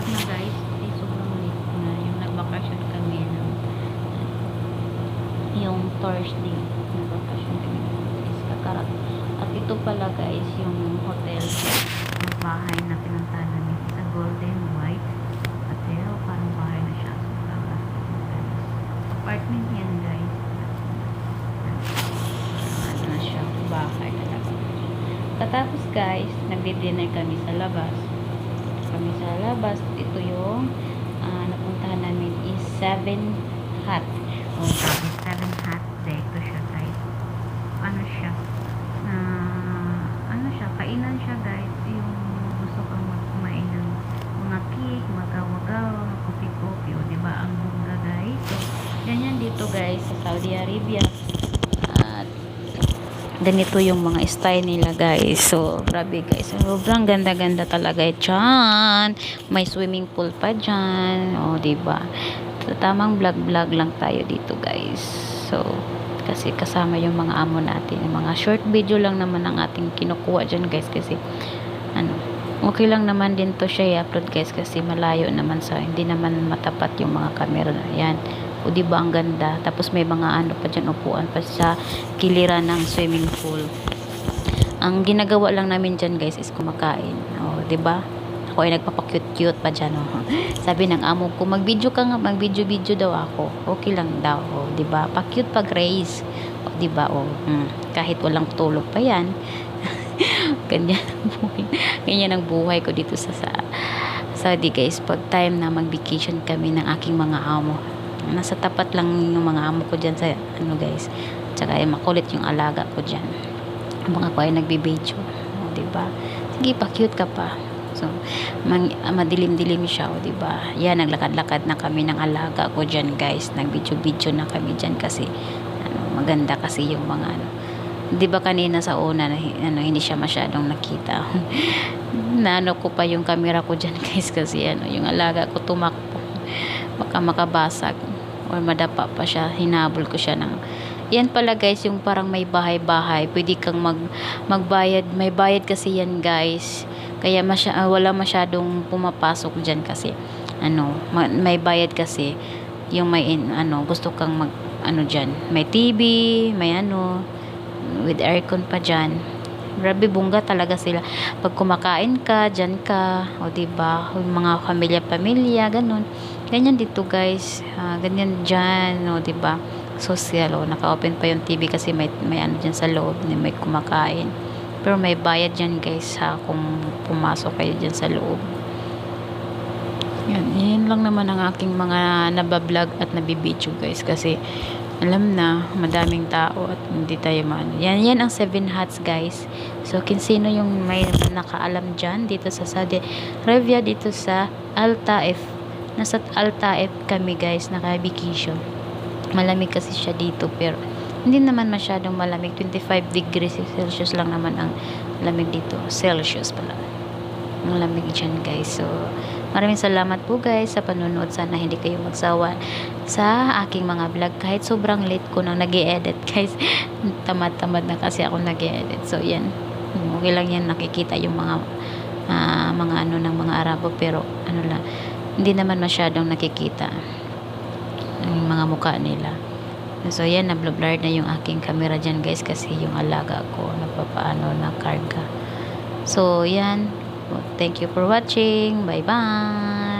back na guys. Kasi sobrang late na. Yung nagbakasyon kami ng yung Thursday. Nagbakasyon kami guys. Kakarat. At ito pala guys, yung hotel yung bahay na pinuntahan namin. Sa Golden White Hotel. Parang bahay na siya. Sobrang apartment yan guys. Ano na siya. Bahay na lang. Katapos guys, nagdi-dinner kami sa labas. Ito yung napuntahan namin is 7 Hut. Oh, grabe, 7 Hut. Ito siya guys. Ano siya? Ano siya? Kainan siya guys. Yung gusto kang kumain ng mga cake, magaw-magaw, kopi-kopi. O diba ang bunga guys? So, ganyan dito guys sa Saudi Arabia. Ganito yung mga style nila guys. So grabe guys, sobrang ganda-ganda talaga dyan. May swimming pool pa dyan, o diba? So tamang vlog-vlog lang tayo dito guys. So kasi kasama yung mga amo natin, yung mga short video lang naman ang ating kinukuha dyan guys. Kasi ano, okay lang naman din to siya i-upload guys, kasi malayo naman sa, hindi naman matapat yung mga camera na yan. O diba ang ganda, tapos may mga ano pa dyan, upuan pa sa giliran ng swimming pool. Ang ginagawa lang namin dyan guys is kumakain. O diba, ako ay nagpapakute-cute pa dyan. O. Sabi ng amo ko, mag-video ka nga, mag-video-video daw ako, okay lang daw. O diba, pa-cute pa Grace. O diba, kahit walang tulog pa yan. Ganyan ang buhay. Ganyan ang buhay ko dito sa Saudi guys, pag time na mag-vacation kami ng aking mga amo. Nasa tapat lang yung mga amo ko dyan sa ano guys, tsaka ay makulit yung alaga ko dyan. Ang mga ko ay nagbibidyo, o diba, sige pa, cute ka pa. So madilim-dilim siya, o diba, yan, naglakad-lakad na kami ng alaga ko dyan guys, nagbidyo-bidyo na kami dyan kasi ano, maganda kasi yung mga ano, diba kanina sa una ano, hindi siya masyadong nakita. Naano ko pa yung camera ko dyan guys, kasi ano, yung alaga ko tumakbo, baka makabasag or madapa pa siya. Hinabol ko siya ng yan pala guys, yung parang may bahay-bahay, pwede kang magbayad, may bayad kasi yan guys, kaya wala masyadong pumapasok dyan kasi ano, may bayad kasi yung may ano, gusto kang mag ano dyan, may TV, may ano with aircon pa dyan. Grabe, bungga talaga sila pag kumakain ka dyan ka, o diba, yung mga pamilya ganun. Ganyan dito guys, ganyan dyan, o diba, social. O naka-open pa yung TV kasi may ano dyan sa loob, may kumakain, pero may bayad dyan guys kung pumasok kayo dyan sa loob. Yan lang naman ang aking mga nabablog at nabibidyo guys, kasi alam na madaming tao at hindi tayo yan ang 7 Huts guys. So sino yung may nakaalam dyan dito sa Saudi Arabia, dito sa Al-Taif. Nasa Al-Taif kami guys, naka-vacation. Malamig kasi siya dito, pero hindi naman masyadong malamig, 25 degrees Celsius lang naman ang lamig dito, Celsius pala ang lamig dyan guys. So maraming salamat po guys sa panunood. Sana hindi kayo magsawa sa aking mga vlog kahit sobrang late ko nang nag-i-edit guys. Tamad-tamad na kasi ako nag-i-edit. So yan, okay lang yan, nakikita yung mga ano ng mga Arabo, pero ano lang, hindi naman masyadong nakikita yung mga mukha nila. So yan, na-blur na yung aking camera dyan guys, kasi yung alaga ko napapaano na karga. So yan, thank you for watching. Bye bye.